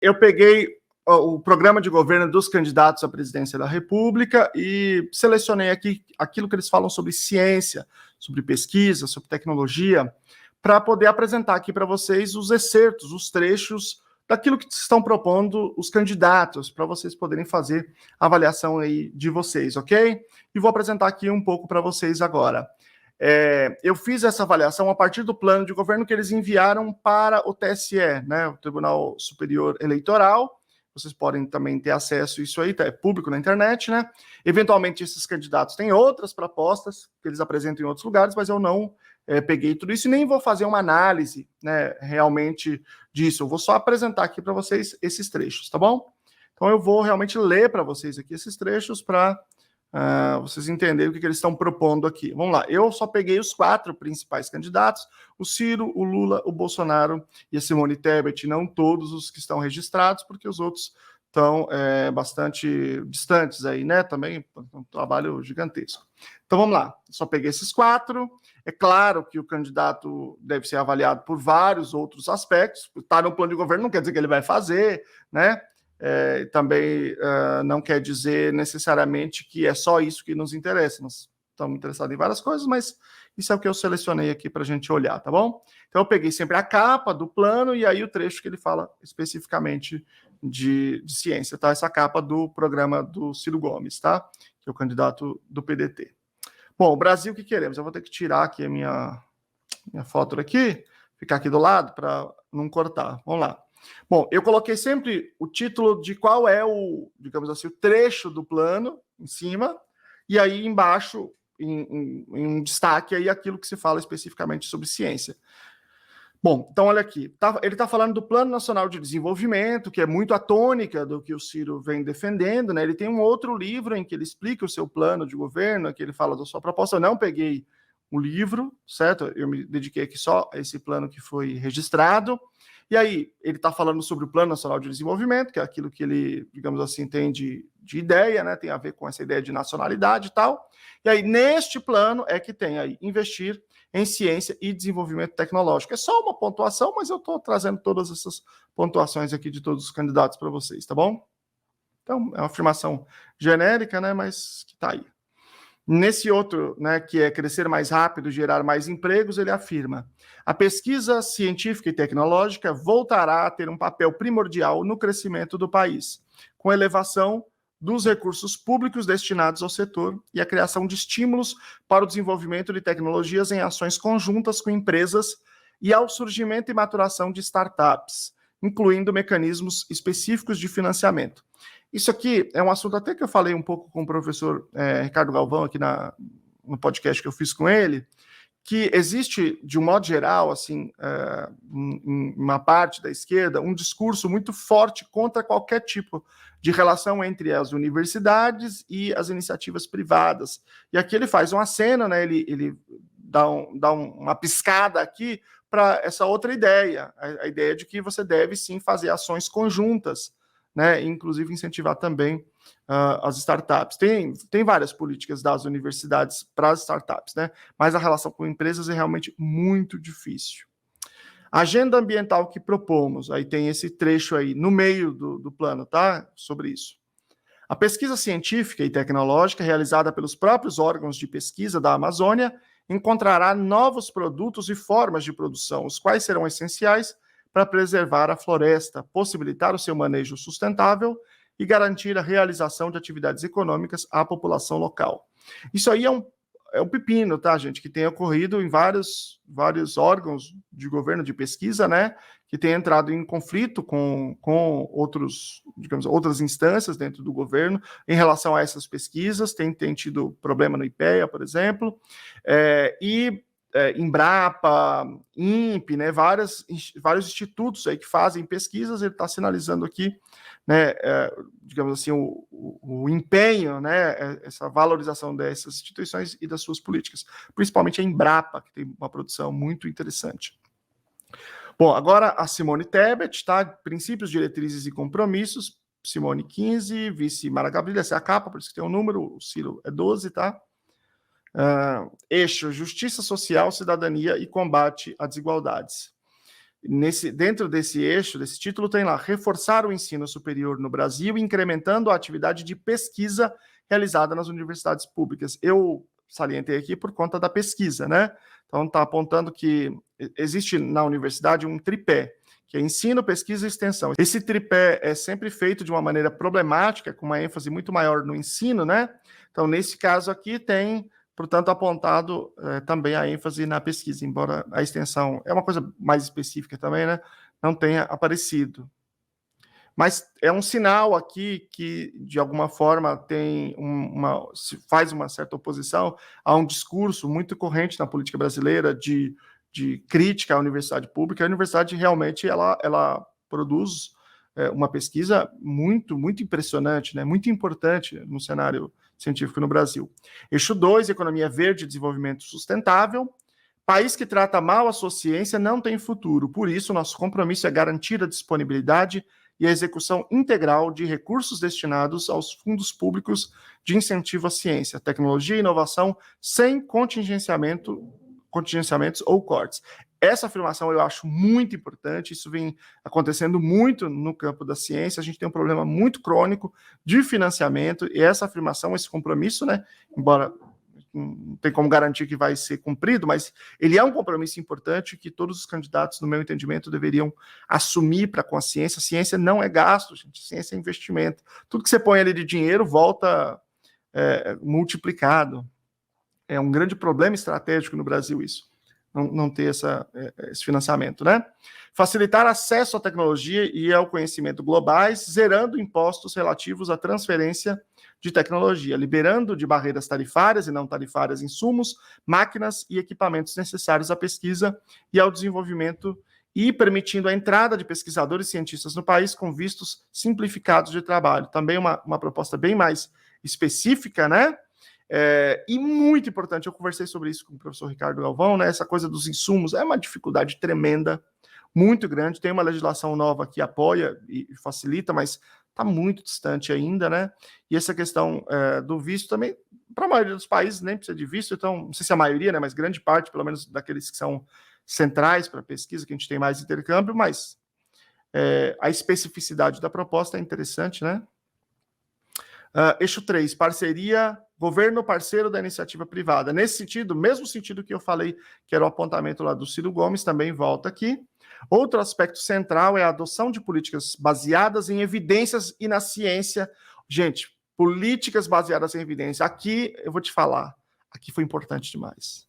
eu peguei o programa de governo dos candidatos à presidência da República e selecionei aqui aquilo que eles falam sobre ciência, sobre pesquisa, sobre tecnologia, para poder apresentar aqui para vocês os excertos, os trechos daquilo que estão propondo os candidatos, para vocês poderem fazer a avaliação aí de vocês, ok? E vou apresentar aqui um pouco para vocês agora. Eu fiz essa avaliação a partir do plano de governo que eles enviaram para o TSE, né, o Tribunal Superior Eleitoral. Vocês podem também ter acesso a isso aí, é público na internet, né? Eventualmente, esses candidatos têm outras propostas que eles apresentam em outros lugares, mas eu não peguei tudo isso e nem vou fazer uma análise, né, realmente disso. Eu vou só apresentar aqui para vocês esses trechos, tá bom? Então, eu vou realmente ler para vocês aqui esses trechos para vocês entenderem o que eles estão propondo aqui. Vamos lá, eu só peguei os 4 principais candidatos, o Ciro, o Lula, o Bolsonaro e a Simone Tebet, não todos os que estão registrados, porque os outros estão bastante distantes aí, né? Também um trabalho gigantesco. Então vamos lá, só peguei esses 4. É claro que o candidato deve ser avaliado por vários outros aspectos. Está no plano de governo não quer dizer que ele vai fazer, né? Também não quer dizer necessariamente que é só isso que nos interessa. Nós estamos interessados em várias coisas, mas isso é o que eu selecionei aqui para a gente olhar, tá bom? Então eu peguei sempre a capa do plano e aí o trecho que ele fala especificamente de ciência, tá? Essa capa do programa do Ciro Gomes, tá? Que é o candidato do PDT. Bom, o Brasil, o que queremos? Eu vou ter que tirar aqui a minha foto aqui, ficar aqui do lado para não cortar. Vamos lá. Bom, eu coloquei sempre o título de qual é o, digamos assim, o trecho do plano em cima, e aí embaixo, em destaque, aí aquilo que se fala especificamente sobre ciência. Bom, então olha aqui, ele está falando do Plano Nacional de Desenvolvimento, que é muito a tônica do que o Ciro vem defendendo, né? Ele tem um outro livro em que ele explica o seu plano de governo, que ele fala da sua proposta. Eu não peguei o livro, certo? Eu me dediquei aqui só a esse plano que foi registrado. E aí, ele está falando sobre o Plano Nacional de Desenvolvimento, que é aquilo que ele, digamos assim, tem de ideia, né? Tem a ver com essa ideia de nacionalidade e tal. E aí, neste plano, é que tem aí investir em ciência e desenvolvimento tecnológico. É só uma pontuação, mas eu estou trazendo todas essas pontuações aqui de todos os candidatos para vocês, tá bom? Então, é uma afirmação genérica, né? Mas que está aí. Nesse outro, né, que é crescer mais rápido, gerar mais empregos, ele afirma: a pesquisa científica e tecnológica voltará a ter um papel primordial no crescimento do país, com a elevação dos recursos públicos destinados ao setor e a criação de estímulos para o desenvolvimento de tecnologias em ações conjuntas com empresas e ao surgimento e maturação de startups, incluindo mecanismos específicos de financiamento. Isso aqui é um assunto até que eu falei um pouco com o professor Ricardo Galvão aqui no podcast que eu fiz com ele, que existe, de um modo geral, assim, em uma parte da esquerda, um discurso muito forte contra qualquer tipo de relação entre as universidades e as iniciativas privadas. E aqui ele faz um aceno, né, ele dá uma piscada aqui para essa outra ideia, a ideia de que você deve, sim, fazer ações conjuntas, né, inclusive incentivar também as startups. Tem várias políticas das universidades para as startups, né, mas a relação com empresas é realmente muito difícil. A agenda ambiental que propomos, aí tem esse trecho aí no meio do plano, tá? Sobre isso. A pesquisa científica e tecnológica realizada pelos próprios órgãos de pesquisa da Amazônia encontrará novos produtos e formas de produção, os quais serão essenciais para preservar a floresta, possibilitar o seu manejo sustentável e garantir a realização de atividades econômicas à população local. Isso aí é um pepino, tá, gente, que tem ocorrido em vários órgãos de governo de pesquisa, né, que tem entrado em conflito com outras instâncias dentro do governo em relação a essas pesquisas, tem tido problema no IPEA, por exemplo, Embrapa, INPE, né, vários institutos aí que fazem pesquisas. Ele está sinalizando aqui, né, digamos assim, o empenho, né, essa valorização dessas instituições e das suas políticas, principalmente a Embrapa, que tem uma produção muito interessante. Bom, agora a Simone Tebet, tá? Princípios, diretrizes e compromissos. Simone 15, vice Mara Gabrilha, essa é a capa, por isso que tem um número, o Ciro é 12, tá? Eixo, justiça social, cidadania e combate a desigualdades. Dentro desse eixo, desse título, tem lá, reforçar o ensino superior no Brasil, incrementando a atividade de pesquisa realizada nas universidades públicas. Eu salientei aqui por conta da pesquisa, né? Então, está apontando que existe na universidade um tripé, que é ensino, pesquisa e extensão. Esse tripé é sempre feito de uma maneira problemática, com uma ênfase muito maior no ensino, né? Então, nesse caso aqui, tem, portanto, apontado também a ênfase na pesquisa, embora a extensão é uma coisa mais específica também, né? Não tenha aparecido. Mas é um sinal aqui que, de alguma forma, faz uma certa oposição a um discurso muito corrente na política brasileira de crítica à universidade pública. A universidade realmente ela produz uma pesquisa muito, muito impressionante, né? Muito importante no cenário científico no Brasil. Eixo 2, economia verde e desenvolvimento sustentável. País que trata mal a sua ciência não tem futuro. Por isso, nosso compromisso é garantir a disponibilidade e a execução integral de recursos destinados aos fundos públicos de incentivo à ciência, tecnologia e inovação, sem contingenciamentos ou cortes. Essa afirmação eu acho muito importante, isso vem acontecendo muito no campo da ciência, a gente tem um problema muito crônico de financiamento, e essa afirmação, esse compromisso, né, embora não tem como garantir que vai ser cumprido, mas ele é um compromisso importante que todos os candidatos, no meu entendimento, deveriam assumir para com a ciência. A ciência não é gasto, gente, a ciência é investimento. Tudo que você põe ali de dinheiro volta multiplicado. É um grande problema estratégico no Brasil isso, não ter esse financiamento, né? Facilitar acesso à tecnologia e ao conhecimento globais, zerando impostos relativos à transferência de tecnologia, liberando de barreiras tarifárias e não tarifárias insumos, máquinas e equipamentos necessários à pesquisa e ao desenvolvimento e permitindo a entrada de pesquisadores e cientistas no país com vistos simplificados de trabalho. Também uma proposta bem mais específica, né? E muito importante, eu conversei sobre isso com o professor Ricardo Galvão, né? Essa coisa dos insumos é uma dificuldade tremenda, muito grande. Tem uma legislação nova que apoia e facilita, mas está muito distante ainda, né? E essa questão do visto também, para a maioria dos países, nem precisa de visto, então, não sei se a maioria, né? Mas grande parte, pelo menos daqueles que são centrais para a pesquisa, que a gente tem mais intercâmbio, mas a especificidade da proposta é interessante, né? Eixo 3, parceria, governo parceiro da iniciativa privada. Nesse sentido, mesmo sentido que eu falei, que era o apontamento lá do Ciro Gomes, também volta aqui. Outro aspecto central é a adoção de políticas baseadas em evidências e na ciência. Gente, políticas baseadas em evidência. Aqui, eu vou te falar, aqui foi importante demais.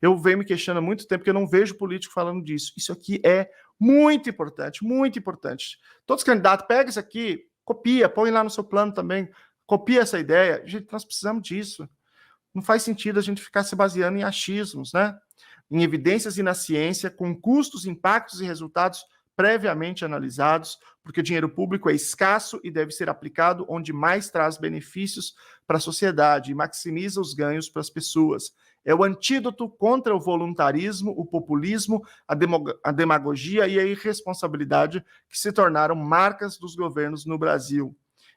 Eu venho me questionando há muito tempo que eu não vejo político falando disso. Isso aqui é muito importante, muito importante. Todos os candidatos, pega isso aqui, copia, põe lá no seu plano também, copia essa ideia. Gente, nós precisamos disso. Não faz sentido a gente ficar se baseando em achismos, né? Em evidências e na ciência, com custos, impactos e resultados previamente analisados, porque o dinheiro público é escasso e deve ser aplicado onde mais traz benefícios para a sociedade e maximiza os ganhos para as pessoas. É o antídoto contra o voluntarismo, o populismo, a demagogia e a irresponsabilidade que se tornaram marcas dos governos no Brasil.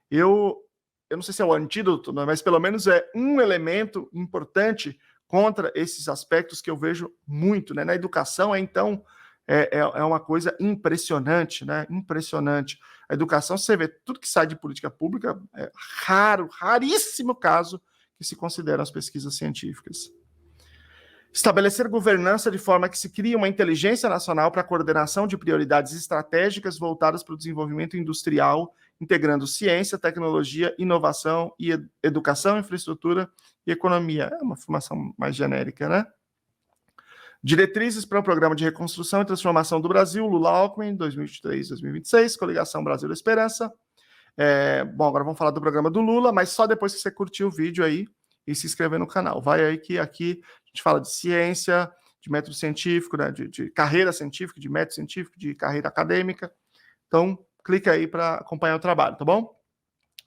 Eu não sei se é o antídoto, mas pelo menos é um elemento importante contra esses aspectos que eu vejo muito, né? Na educação, então, é uma coisa impressionante, né? Impressionante. A educação, você vê, tudo que sai de política pública, é raríssimo caso que se consideram as pesquisas científicas. Estabelecer governança de forma que se crie uma inteligência nacional para a coordenação de prioridades estratégicas voltadas para o desenvolvimento industrial, integrando ciência, tecnologia, inovação e educação, infraestrutura e economia. É uma formação mais genérica, né? Diretrizes para o Programa de Reconstrução e Transformação do Brasil, Lula-Alckmin, 2023-2026, Coligação Brasil da Esperança. Bom, agora vamos falar do programa do Lula, mas só depois que você curtir o vídeo aí e se inscrever no canal. Vai aí que aqui a gente fala de ciência, de método científico, né, de carreira científica, de método científico, de carreira acadêmica. Então, clica aí para acompanhar o trabalho, tá bom?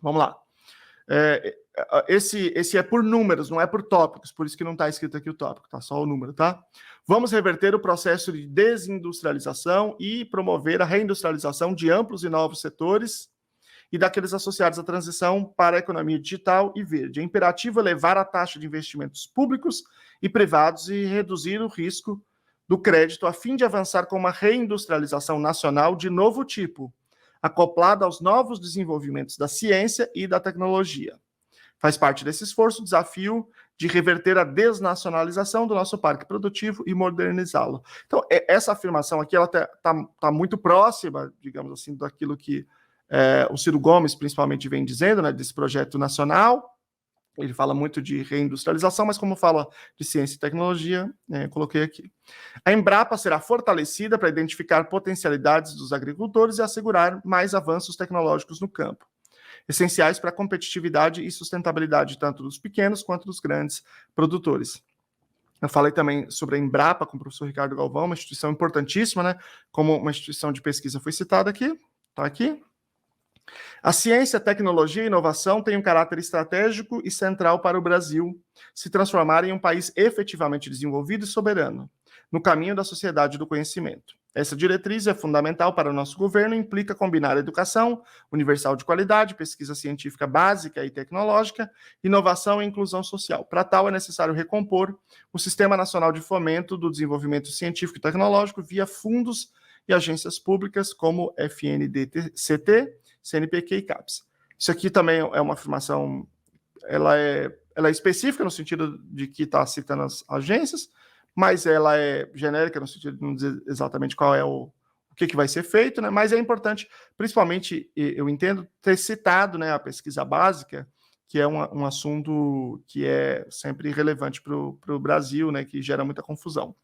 Vamos lá. Esse é por números, não é por tópicos, por isso que não está escrito aqui o tópico, tá só o número, tá? Vamos reverter o processo de desindustrialização e promover a reindustrialização de amplos e novos setores e daqueles associados à transição para a economia digital e verde. É imperativo elevar a taxa de investimentos públicos e privados e reduzir o risco do crédito a fim de avançar com uma reindustrialização nacional de novo tipo, acoplada aos novos desenvolvimentos da ciência e da tecnologia. Faz parte desse esforço o desafio de reverter a desnacionalização do nosso parque produtivo e modernizá-lo. Então, essa afirmação aqui ela tá muito próxima, digamos assim, daquilo que o Ciro Gomes, principalmente, vem dizendo, né, desse projeto nacional. Ele fala muito de reindustrialização, mas como fala de ciência e tecnologia, coloquei aqui. A Embrapa será fortalecida para identificar potencialidades dos agricultores e assegurar mais avanços tecnológicos no campo, essenciais para a competitividade e sustentabilidade tanto dos pequenos quanto dos grandes produtores. Eu falei também sobre a Embrapa com o professor Ricardo Galvão, uma instituição importantíssima, né? Como uma instituição de pesquisa foi citada aqui, está aqui. A ciência, tecnologia e inovação têm um caráter estratégico e central para o Brasil se transformar em um país efetivamente desenvolvido e soberano, no caminho da sociedade do conhecimento. Essa diretriz é fundamental para o nosso governo e implica combinar educação universal de qualidade, pesquisa científica básica e tecnológica, inovação e inclusão social. Para tal, é necessário recompor o Sistema Nacional de Fomento do Desenvolvimento Científico e Tecnológico via fundos e agências públicas como FNDCT, CNPq e CAPES. Isso aqui também é uma afirmação, ela é específica no sentido de que está citando as agências, mas ela é genérica no sentido de não dizer exatamente qual é o que vai ser feito, né? Mas é importante, principalmente, eu entendo, ter citado, né, a pesquisa básica, que é um assunto que é sempre relevante para o Brasil, né, que gera muita confusão.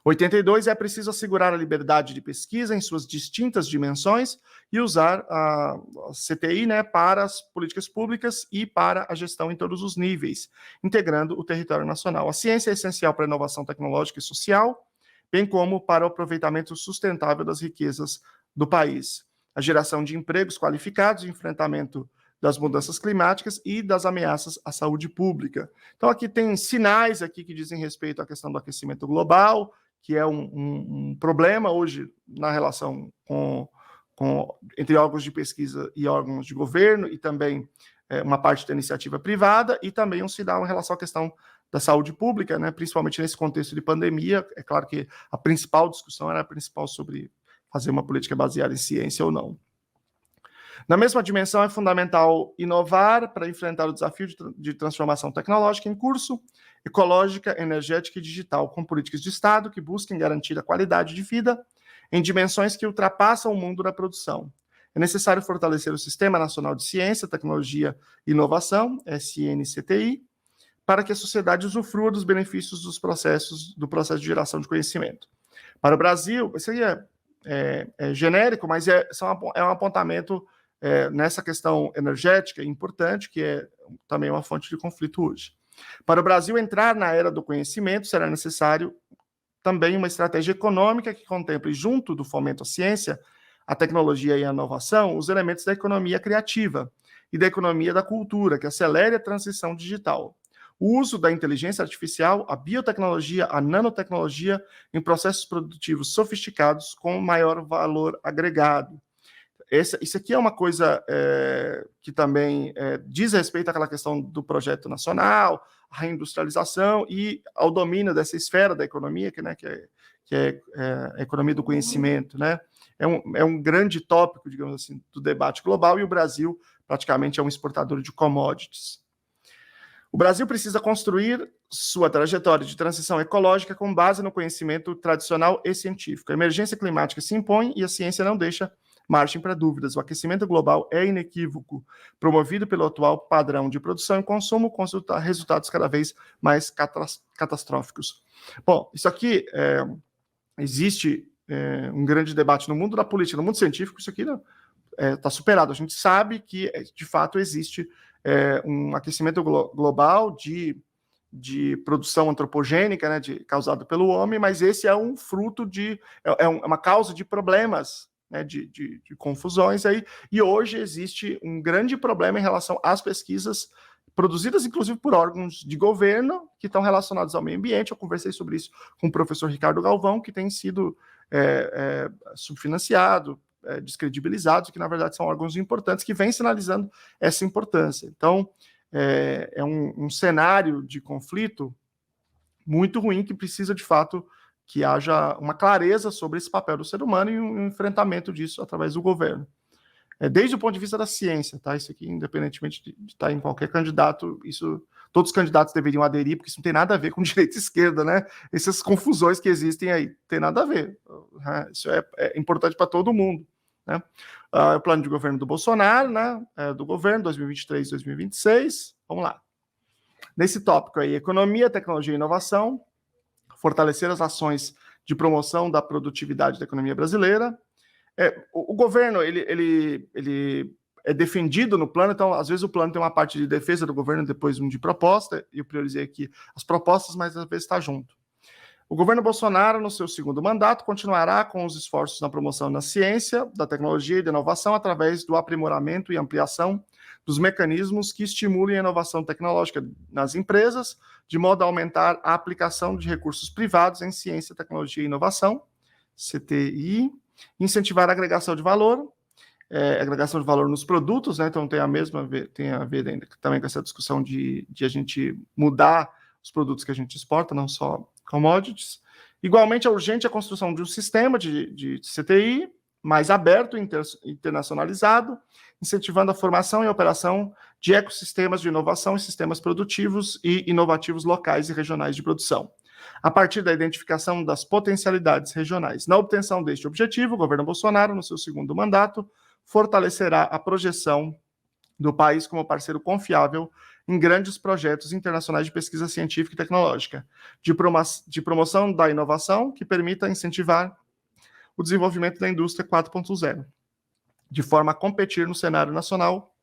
82, é preciso assegurar a liberdade de pesquisa em suas distintas dimensões e usar a CTI, né, para as políticas públicas e para a gestão em todos os níveis, integrando o território nacional. A ciência é essencial para a inovação tecnológica e social, bem como para o aproveitamento sustentável das riquezas do país, a geração de empregos qualificados, enfrentamento das mudanças climáticas e das ameaças à saúde pública. Então, aqui tem sinais aqui que dizem respeito à questão do aquecimento global, que é um problema hoje na relação entre órgãos de pesquisa e órgãos de governo, e também uma parte da iniciativa privada, e também um sinal em relação à questão da saúde pública, né, principalmente nesse contexto de pandemia. É claro que a principal discussão era a principal sobre fazer uma política baseada em ciência ou não. Na mesma dimensão, é fundamental inovar para enfrentar o desafio de transformação tecnológica em curso, ecológica, energética e digital, com políticas de Estado que busquem garantir a qualidade de vida em dimensões que ultrapassam o mundo da produção. É necessário fortalecer o Sistema Nacional de Ciência, Tecnologia e Inovação, SNCTI, para que a sociedade usufrua dos benefícios do processo de geração de conhecimento. Para o Brasil, isso aí é genérico, mas é um apontamento nessa questão energética importante, que é também uma fonte de conflito hoje. Para o Brasil entrar na era do conhecimento, será necessário também uma estratégia econômica que contemple, junto do fomento à ciência, a tecnologia e a inovação, os elementos da economia criativa e da economia da cultura, que acelere a transição digital. O uso da inteligência artificial, a biotecnologia, a nanotecnologia em processos produtivos sofisticados com maior valor agregado. Isso aqui é uma coisa que também diz respeito àquela questão do projeto nacional, a reindustrialização e ao domínio dessa esfera da economia, que é a economia do conhecimento, né? É um grande tópico, digamos assim, do debate global, e o Brasil praticamente é um exportador de commodities. O Brasil precisa construir sua trajetória de transição ecológica com base no conhecimento tradicional e científico. A emergência climática se impõe e a ciência não deixa margem para dúvidas. O aquecimento global é inequívoco, promovido pelo atual padrão de produção e consumo, com resultados cada vez mais catastróficos. Bom, isso aqui existe um grande debate no mundo da política, no mundo científico, isso aqui está superado. A gente sabe que, de fato, existe um aquecimento global de produção antropogênica, né, causado pelo homem, mas esse é um fruto uma causa de problemas, né, de confusões aí, e hoje existe um grande problema em relação às pesquisas produzidas, inclusive, por órgãos de governo que estão relacionados ao meio ambiente. Eu conversei sobre isso com o professor Ricardo Galvão, que tem sido subfinanciado, descredibilizados, que, na verdade, são órgãos importantes que vêm sinalizando essa importância. Então, é um cenário de conflito muito ruim que precisa, de fato, que haja uma clareza sobre esse papel do ser humano e um enfrentamento disso através do governo. Desde o ponto de vista da ciência, tá? Isso aqui, independentemente de estar em qualquer candidato, isso todos os candidatos deveriam aderir, porque isso não tem nada a ver com direita e esquerda, né? Essas confusões que existem aí, tem nada a ver. Isso é importante para todo mundo, né? O plano de governo do Bolsonaro, né? Do governo 2023-2026. Vamos lá. Nesse tópico aí, economia, tecnologia e inovação, fortalecer as ações de promoção da produtividade da economia brasileira. O governo, ele é defendido no plano, então, às vezes o plano tem uma parte de defesa do governo, depois um de proposta, e eu priorizei aqui as propostas, mas às vezes está junto. O governo Bolsonaro, no seu segundo mandato, continuará com os esforços na promoção da ciência, da tecnologia e da inovação através do aprimoramento e ampliação dos mecanismos que estimulem a inovação tecnológica nas empresas, de modo a aumentar a aplicação de recursos privados em ciência, tecnologia e inovação, CTI, incentivar a agregação de valor nos produtos, né? Então tem a ver ainda também com essa discussão de a gente mudar os produtos que a gente exporta, não só commodities. Igualmente é urgente a construção de um sistema de CTI mais aberto e internacionalizado, incentivando a formação e operação de ecossistemas de inovação e sistemas produtivos e inovativos locais e regionais de produção. A partir da identificação das potencialidades regionais. Na obtenção deste objetivo, o governo Bolsonaro, no seu segundo mandato, fortalecerá a projeção do país como parceiro confiável em grandes projetos internacionais de pesquisa científica e tecnológica, de promoção da inovação que permita incentivar o desenvolvimento da indústria 4.0, de forma a competir no cenário nacional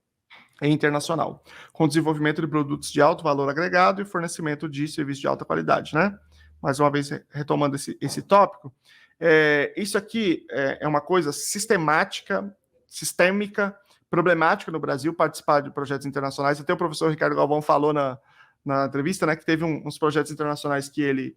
e internacional, com desenvolvimento de produtos de alto valor agregado e fornecimento de serviços de alta qualidade, né? Mais uma vez, retomando esse tópico, isso aqui é uma coisa sistêmica, problemática no Brasil, participar de projetos internacionais. Até o professor Ricardo Galvão falou na entrevista, né, que teve uns projetos internacionais que ele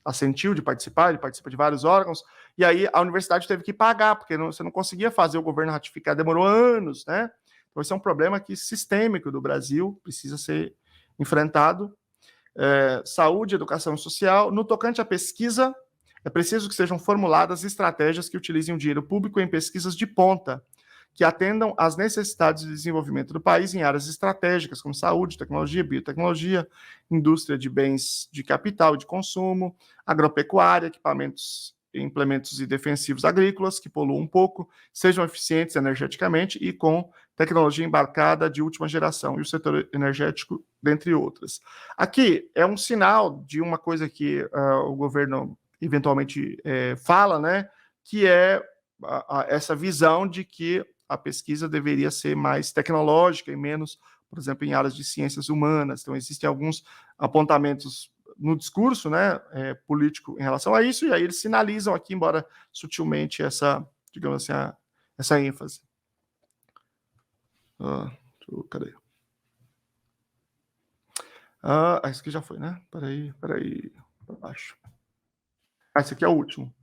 assentiu de participar, ele participa de vários órgãos, e aí a universidade teve que pagar, porque você não conseguia fazer o governo ratificar, demorou anos, né? Então esse é um problema sistêmico do Brasil, precisa ser enfrentado. Saúde, educação social. No tocante à pesquisa, é preciso que sejam formuladas estratégias que utilizem o dinheiro público em pesquisas de ponta, que atendam às necessidades de desenvolvimento do país em áreas estratégicas, como saúde, tecnologia, biotecnologia, indústria de bens de capital e de consumo, agropecuária, equipamentos, implementos e defensivos agrícolas, que poluam um pouco, sejam eficientes energeticamente e com tecnologia embarcada de última geração, e o setor energético, dentre outras. Aqui é um sinal de uma coisa que o governo eventualmente fala, né, que é essa visão de que a pesquisa deveria ser mais tecnológica e menos, por exemplo, em áreas de ciências humanas. Então, existem alguns apontamentos no discurso, né, político em relação a isso, e aí eles sinalizam aqui, embora sutilmente, essa, digamos assim, essa ênfase. Cadê? Esse aqui já foi, né? Peraí, para baixo. Esse aqui é o último.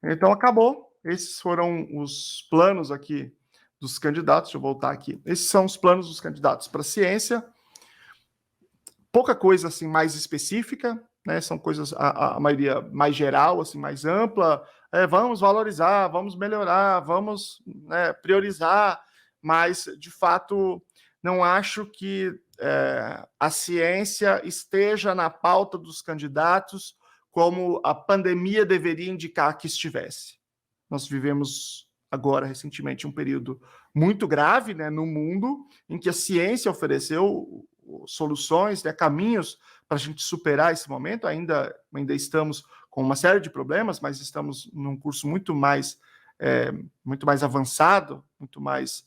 Então, acabou. Esses foram os planos aqui dos candidatos. Deixa eu voltar aqui. Esses são os planos dos candidatos para a ciência. Pouca coisa assim mais específica, né? São coisas, a maioria mais geral, assim, mais ampla. Vamos valorizar, vamos melhorar, vamos, né, priorizar, mas, de fato, não acho que a ciência esteja na pauta dos candidatos como a pandemia deveria indicar que estivesse. Nós vivemos agora, recentemente, um período muito grave, né, no mundo, em que a ciência ofereceu soluções, né, caminhos para a gente superar esse momento. Ainda estamos com uma série de problemas, mas estamos num curso muito mais avançado, muito mais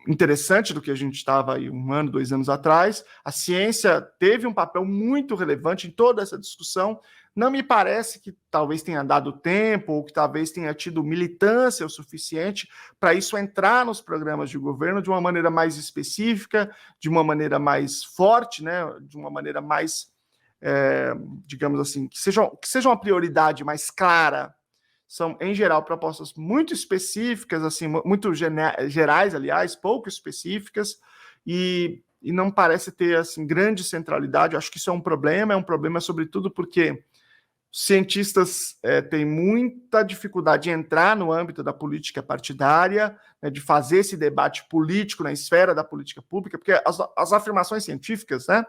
interessante do que a gente estava aí 1 ano, 2 anos atrás. A ciência teve um papel muito relevante em toda essa discussão. Não me parece que talvez tenha dado tempo ou que talvez tenha tido militância o suficiente para isso entrar nos programas de governo de uma maneira mais específica, de uma maneira mais forte, né? De uma maneira mais, digamos assim, que seja uma prioridade mais clara. São, em geral, propostas muito específicas, assim, muito gerais, aliás, pouco específicas, e e não parece ter assim, grande centralidade. Eu acho que isso é um problema sobretudo porque cientistas têm muita dificuldade de entrar no âmbito da política partidária, né, de fazer esse debate político na esfera da política pública, porque as afirmações científicas, né,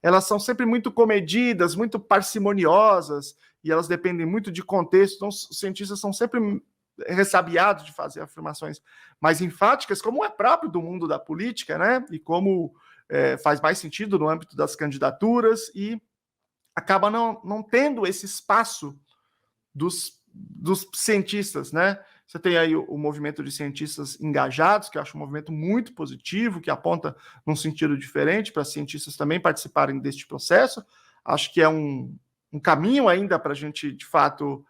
elas são sempre muito comedidas, muito parcimoniosas, e elas dependem muito de contexto, então os cientistas são sempre ressabiados de fazer afirmações mais enfáticas, como é próprio do mundo da política, né, e como faz mais sentido no âmbito das candidaturas, e acaba não tendo esse espaço dos cientistas, né? Você tem aí o movimento de cientistas engajados, que eu acho um movimento muito positivo, que aponta num sentido diferente para cientistas também participarem deste processo. Acho que é um caminho ainda para a gente, de fato,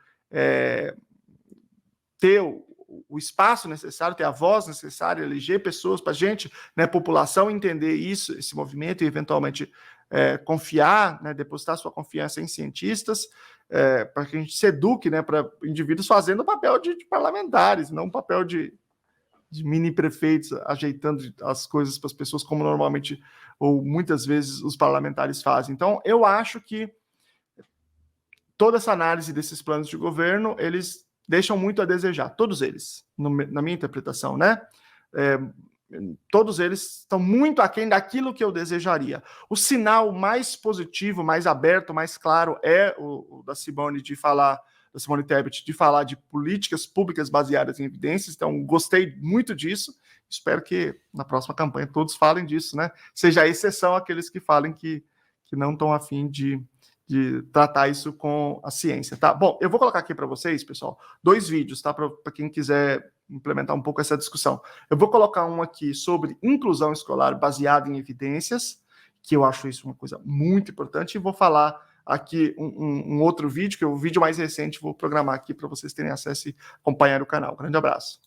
ter o espaço necessário, ter a voz necessária, eleger pessoas para a gente, né, população, entender isso, esse movimento e eventualmente confiar, né, depositar sua confiança em cientistas, para que a gente se eduque, né, para indivíduos fazendo o papel de parlamentares, não o papel de mini prefeitos ajeitando as coisas para as pessoas como normalmente ou muitas vezes os parlamentares fazem. Então, eu acho que toda essa análise desses planos de governo, eles deixam muito a desejar, todos eles, na minha interpretação, né? Todos eles estão muito aquém daquilo que eu desejaria. O sinal mais positivo, mais aberto, mais claro é o da Simone Tebet, de falar de políticas públicas baseadas em evidências. Então, gostei muito disso. Espero que na próxima campanha todos falem disso, né? Seja a exceção aqueles que falem que não estão afim de tratar isso com a ciência, tá? Bom, eu vou colocar aqui para vocês, pessoal, 2 vídeos, tá? Para quem quiser implementar um pouco essa discussão. Eu vou colocar um aqui sobre inclusão escolar baseada em evidências, que eu acho isso uma coisa muito importante, e vou falar aqui um outro vídeo, que é o vídeo mais recente, vou programar aqui para vocês terem acesso e acompanhar o canal. Grande abraço.